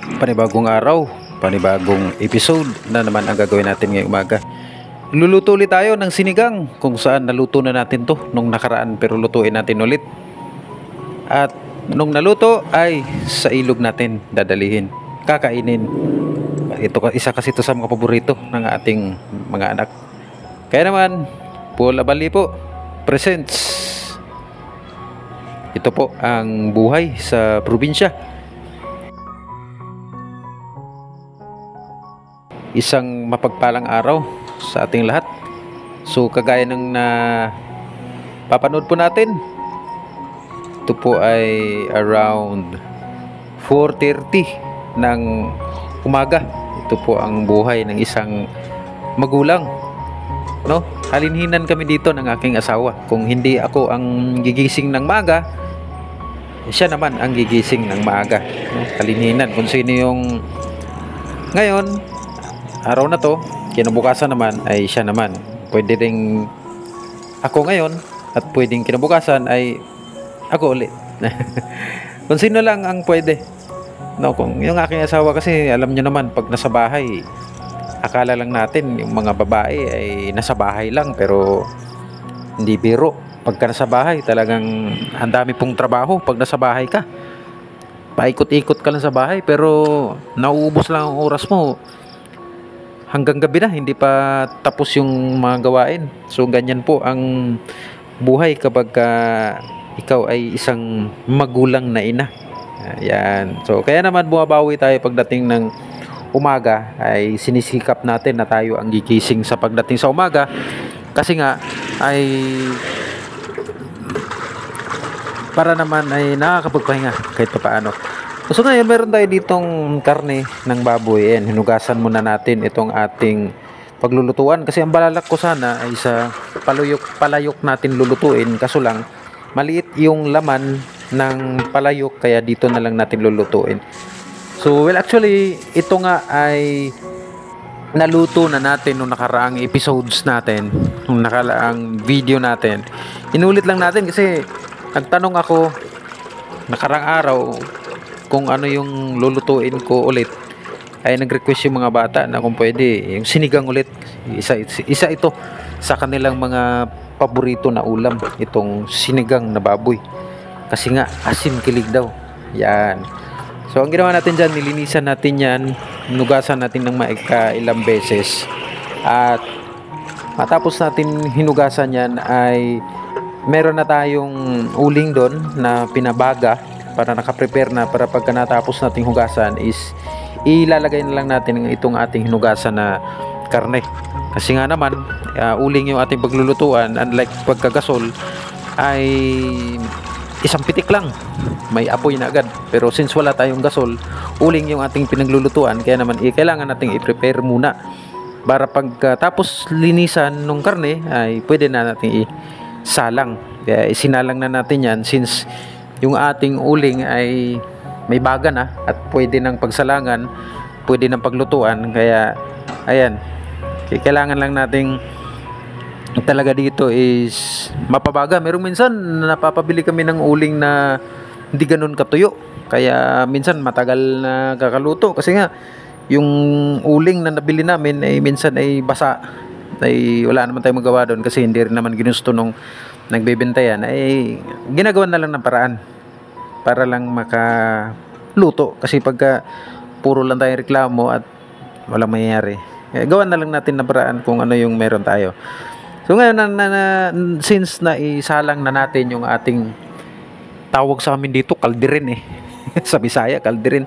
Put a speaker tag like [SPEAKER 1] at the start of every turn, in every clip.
[SPEAKER 1] Panibagong araw, panibagong episode na naman ang gagawin natin ngayong umaga. Luluto ulit tayo ng sinigang kung saan naluto na natin to nung nakaraan pero lutuin natin ulit. At nung naluto ay sa ilog natin dadalihin, kakainin. Ito isa kasi ito sa mga paborito ng ating mga anak. Kaya naman, Paul Abali po presents. Ito po ang buhay sa probinsya. Isang mapagpalang araw sa ating lahat. So kagaya ng papanood po natin, ito po ay around 4:30 ng umaga. Ito po ang buhay ng isang magulang, no? Halinhinan kami dito ng aking asawa. Kung hindi ako ang gigising ng maaga, siya naman ang gigising ng maaga, no? Halinhinan kung sino yung ngayon araw na to, kinabukasan naman ay siya naman. Pwede ring ako ngayon at pwedeng kinabukasan ay ako ulit. Kung sino lang ang pwede, no? Kung yung aking asawa kasi alam nyo naman, pag nasa bahay akala lang natin yung mga babae ay nasa bahay lang, pero hindi biro. Pagka nasa bahay talagang ang dami pong trabaho. Pag nasa bahay ka, paikot-ikot ka lang sa bahay pero nauubos lang ang oras mo hanggang gabi na, hindi pa tapos yung mga gawain. So ganyan po ang buhay kapag ikaw ay isang magulang na ina. Ayan. So kaya naman bumabawi tayo pagdating ng umaga, ay sinisikap natin na tayo ang gigising sa pagdating sa umaga, kasi nga ay para naman ay nakakapagpahinga kahit paano. So ngayon meron tayo ditong karne ng baboy. Ayan, hinugasan muna natin itong ating paglulutuan kasi ang balalak ko sana ay sa palayok natin lulutuin, kaso lang maliit yung laman ng palayok, kaya dito na lang natin lulutuin. So well, actually ito nga ay naluto na natin nung nakaraang episodes natin, nung nakaraang video natin. Inulit lang natin kasi nagtanong ako nakaraang araw kung ano yung lulutuin ko ulit. Ay nag-request yung mga bata na kung pwede yung sinigang ulit. Isa ito sa kanilang mga paborito na ulam, itong sinigang na baboy, kasi nga asin kilig daw. Yan. So ang ginawa natin dyan, nilinisan natin yan, hinugasan natin ng ilang beses, at matapos natin hinugasan yan ay meron na tayong uling doon na pinabaga para nakaprepare na, para pagka natapos nating hugasan is ilalagay na lang natin itong ating hinugasan na karne. Kasi nga naman uling yung ating paglulutuan, unlike pagkagasol ay isang pitik lang may apoy na agad. Pero since wala tayong gasol, uling yung ating pinaglulutuan, kaya naman kailangan nating i-prepare muna para pagkatapos linisan ng karne ay pwede na nating isalang. Kaya isinalang na natin yan since yung ating uling ay may baga na at pwede ng pagsalangan, pwede ng paglutuan. Kaya ayan, kailangan lang nating talaga dito is mapabaga. Merong minsan napapabili kami ng uling na hindi ganun katuyo, kaya minsan matagal na kakaluto kasi nga yung uling na nabili namin ay minsan ay basa, ay wala naman tayong magawa doon kasi hindi rin naman ginusto nung nagbebenta yan. Ay ginagawa na lang ng paraan para lang makaluto, kasi pagka puro lang tayong reklamo at walang mangyayari, gawan na lang natin ng paraan kung ano yung meron tayo. So ngayon since na isalang na natin yung ating, tawag sa amin dito kalderin sa Bisaya kalderin,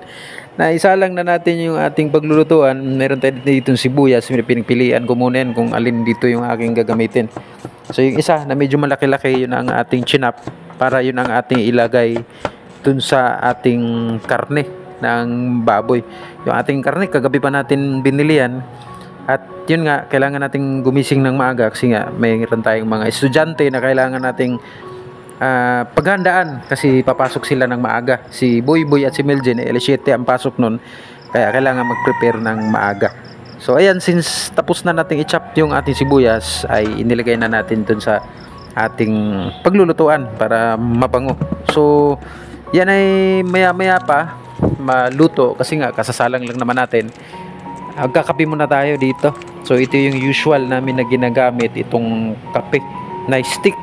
[SPEAKER 1] na isalang na natin yung ating paglulutuan, meron tayo dito sibuyas. Pinipilian ko muna yan kung alin dito yung aking gagamitin. So yung isa na medyo malaki-laki, yun ang ating chinap, para yun ang ating ilagay dun sa ating karne ng baboy. Yung ating karne kagabi pa natin binili yan, at yun nga, kailangan nating gumising ng maaga kasi nga mayroon tayong mga estudyante na kailangan nating paghandaan kasi papasok sila ng maaga. Si Boy at si Meljen, 7 ang pasok nun, kaya kailangan mag-prepare ng maaga. So ayan, since tapos na nating i-chop yung ating sibuyas, ay inilagay na natin dun sa ating paglulutuan para mabango. So yan ay maya maya pa maluto kasi nga kasasalang lang naman natin. Magkakape muna tayo dito. So ito yung usual namin na ginagamit, itong kape na stick.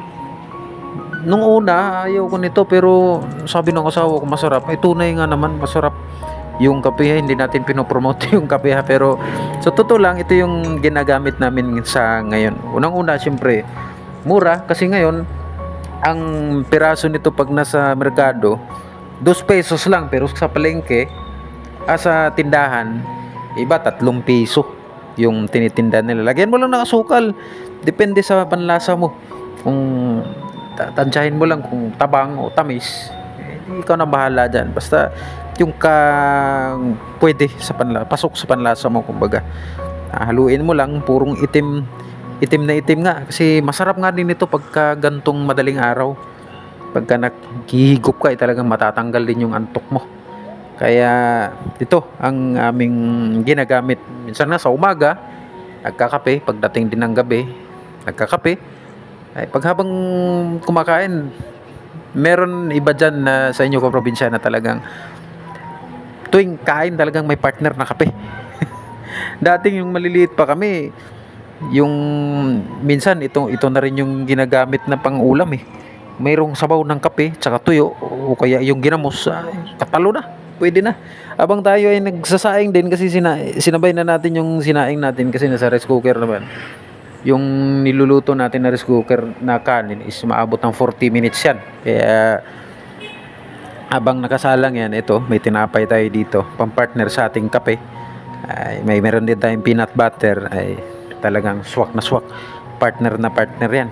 [SPEAKER 1] Nung una ayaw ko nito, pero sabi ng asawa ko masarap. Ay tunay nga naman masarap yung kape. Hindi natin pinopromote yung kape ha, pero so totoo lang, ito yung ginagamit namin sa ngayon. Unang una syempre mura, kasi ngayon ang piraso nito pag nasa merkado 2 pesos lang, pero sa palengke sa tindahan iba 3 piso yung tinitinda nila. Lagyan mo lang ng asukal, depende sa panlasa mo, kung tansyahin mo lang kung tabang o tamis, ikaw na bahala dyan, basta yung pwede sa pasok sa panlasa mo, kumbaga. Haluin mo lang, purong itim na itim nga, kasi masarap nga din ito pagka gantong madaling araw. Pagka naghihigop ka, talagang matatanggal din yung antok mo. Kaya ito ang aming ginagamit. Minsan na sa umaga nagkakape, pagdating din ng gabi nagkakape. Ay pag habang kumakain, meron iba dyan na sa inyo ko probinsya na talagang tuwing kain talagang may partner na kape. Dating yung maliliit pa kami, yung minsan ito na rin yung ginagamit na pang-ulam mayroong sabaw ng kape tsaka tuyo, o kaya yung ginamos, katalo na, pwede na. Abang tayo ay nagsasaing din, kasi sinabay na natin yung sinaing natin, kasi nasa rice cooker naman. Yung niluluto natin na rice cooker na kanin is maabot ng 40 minutes yan. Kaya abang nakasalang yan, ito may tinapay tayo dito pang partner sa ating kape. Ay meron din tayong peanut butter, ay talagang swak na swak, partner na partner yan,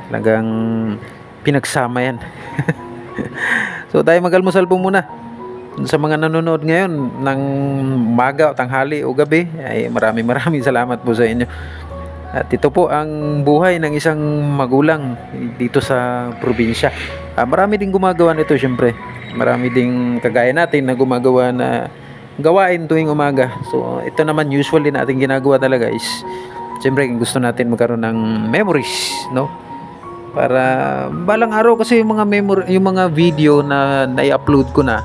[SPEAKER 1] talagang pinagsama yan. So tayo mag-almusal po muna. Sa mga nanonood ngayon ng umaga, tanghali o gabi, ay maraming salamat po sa inyo. At ito po ang buhay ng isang magulang dito sa probinsya. Marami ding gumagawa nito, syempre. Marami ding kagaya natin na gumagawa na gawain tuwing umaga. So ito naman usually natin ginagawa talaga is syempre gusto natin magkaroon ng memories, no? Para balang araw, kasi yung mga yung mga video na i-upload ko na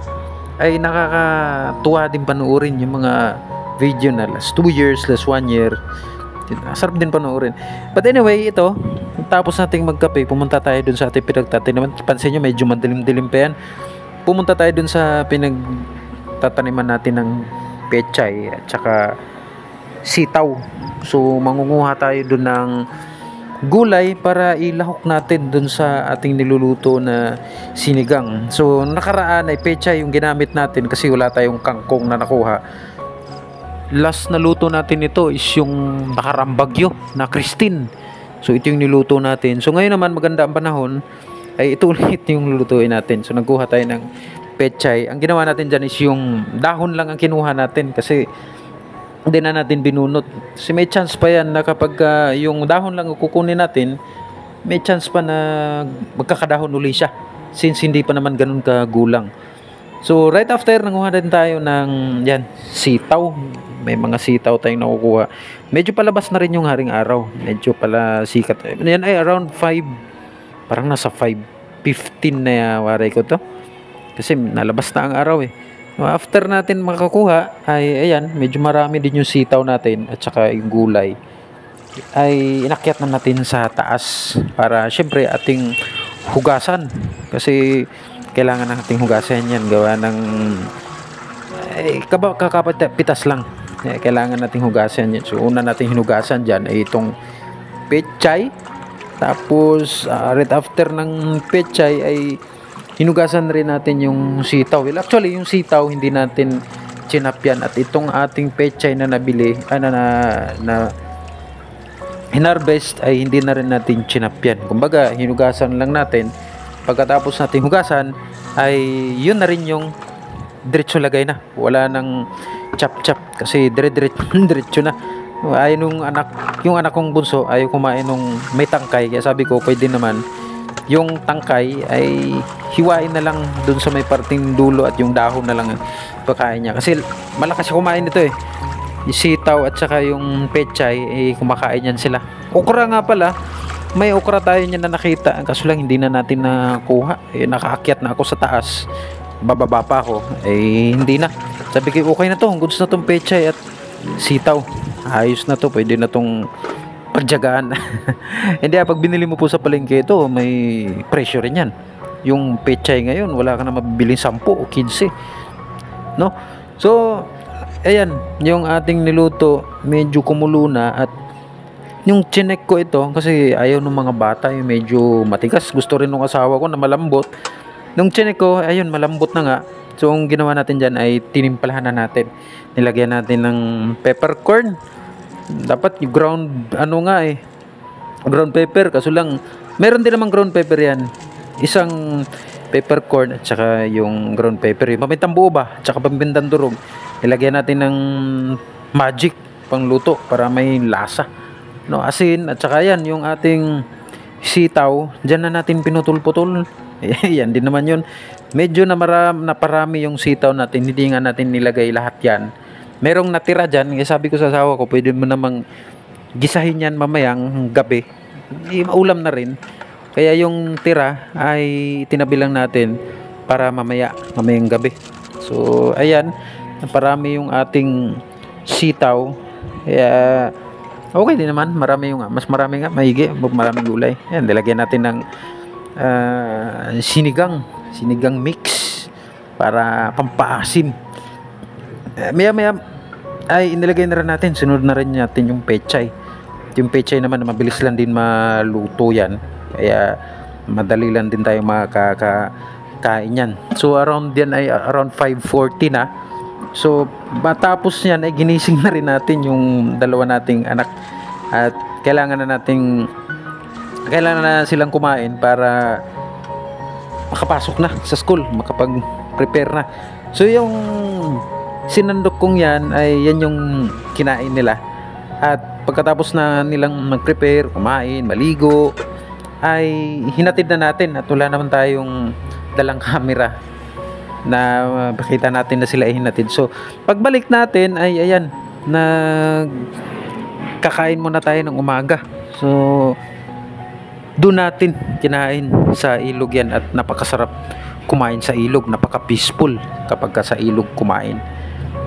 [SPEAKER 1] ay nakakatuwa din panoorin. Yung mga video na last 2 years, last 1 year, sarap din panoorin. But anyway, ito, tapos nating magkape, pumunta tayo dun sa ating pinagtataniman. Pansin nyo, medyo madilim-dilim pa yan. Pumunta tayo dun sa pinagtataniman natin ng pechay at saka sitaw. So mangunguha tayo dun ng gulay para ilahok natin dun sa ating niluluto na sinigang. So nakaraan ay pechay yung ginamit natin kasi wala tayong kangkong na nakuha. Last na luto natin ito is yung nakarambagyo na Christine. So ito yung niluto natin. So ngayon naman maganda ang panahon, ay ito ulit yung lulutuin natin. So nagkuha tayo ng pechay. Ang ginawa natin dyan is yung dahon lang ang kinuha natin, kasi hindi na natin binunot. Kasi may chance pa yan na kapag yung dahon lang kukunin natin, may chance pa na magkakadahon uli siya, since hindi pa naman ganun kagulang. So right after, nanguha din tayo ng yan, sitaw. May mga sitaw tayong nakukuha. Medyo palabas na rin yung haring araw, medyo pala sikat. Yan ay around 5, parang nasa 5:15 na waray ko to, kasi nalabas na ang araw After natin makakuha ay ayan, medyo marami din yung sitaw natin at saka yung gulay, ay inakyat na natin sa taas para syempre ating hugasan, kasi kailangan nating hugasan yan, gawa ng kakapitas lang. Kailangan nating hugasan yan. So una nating hinugasan dyan ay itong pechay. Tapos right after ng pechay ay hinugasan rin natin yung sitaw. Well, actually yung sitaw hindi natin chinapyan, at itong ating pechay na nabili na hinarvest ay hindi na rin natin chinapyan. Kumbaga hinugasan lang natin. Pagkatapos natin hugasan ay yun na rin yung diretso lagay na, wala nang chop kasi diretso na. Yung anak kong bunso ay kumain nung may tangkay, kaya sabi ko pwede naman yung tangkay ay hiwain na lang dun sa may parting dulo at yung dahon na lang pagkain niya, kasi malakas kumain ito yung sitaw at saka yung pechay kumakain yan sila. Okra nga pala, may okra tayo niyan na nakita, kaso lang hindi na natin nakuha. Nakaakyat na ako sa taas bababa pa ako, eh hindi na. Sabi ko, okay na to, goods na tong pechay at sitaw. Ayos na to, pwede na tong pagjagaan. Hindi, pag binili mo po sa palengke ito, may presyo rin yan. Yung pechay ngayon, wala ka na mabibiling 10 o 15, no? So ayan, yung ating niluto medyo kumulo na. At yung chinek ko ito kasi ayaw ng mga bata yung medyo matigas, gusto rin ng asawa ko na malambot. Nung chinek ko, ayun, malambot na nga. So ang ginawa natin dyan ay tinimpalahan na natin, nilagyan natin ng peppercorn. Dapat yung ground ground pepper, kaso lang meron din namang ground pepper yan, isang peppercorn at saka yung ground pepper, yung pamintang buo ba, at saka pamintang durog. Ilagyan natin ng magic pangluto para may lasa, no, asin, at saka yan yung ating sitaw, dyan na natin pinutol-putol. Yan din naman yun, medyo naparami yung sitaw natin, hindi nga natin nilagay lahat yan. Merong natira dyan, kaya sabi ko sa asawa ko, pwede mo namang gisahin yan mamayang gabi, ulam na rin. Kaya yung tira ay tinabi lang natin para mamayang gabi. So ayan, naparami yung ating sitaw. Kaya okay din naman, mas marami nga, maigi, maraming gulay. Ayan, nilagyan natin ng sinigang mix para pampaasim. Maya ay inilagay na rin natin, sunod na rin natin yung pechay. Yung pechay naman, mabilis lang din maluto yan, kaya madali lang din tayo makakain yan. So around 5:40 na. So matapos yan ay ginising na rin natin yung dalawa nating anak, at kailangan na silang kumain para makapasok na sa school, makapag-prepare na. So yung sinandok kong yan ay yan yung kinain nila, at pagkatapos na nilang mag-prepare, kumain, maligo, ay hinatid na natin, at wala naman tayong dalang camera na pakita natin na sila ay hinatid. So pagbalik natin ay ayan, kakain muna tayo ng umaga. So doon natin kinain sa ilog yan, at napakasarap kumain sa ilog, napaka-peaceful kapag sa ilog kumain,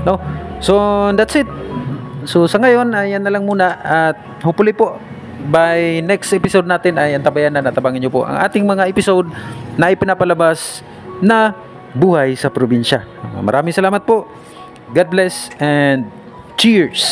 [SPEAKER 1] no? So that's it. So sa ngayon, ayan na lang muna, at hopefully po by next episode natin ay antabayan na, natabangin nyo po ang ating mga episode na ipinapalabas na buhay sa probinsya. Maraming salamat po. God bless and cheers.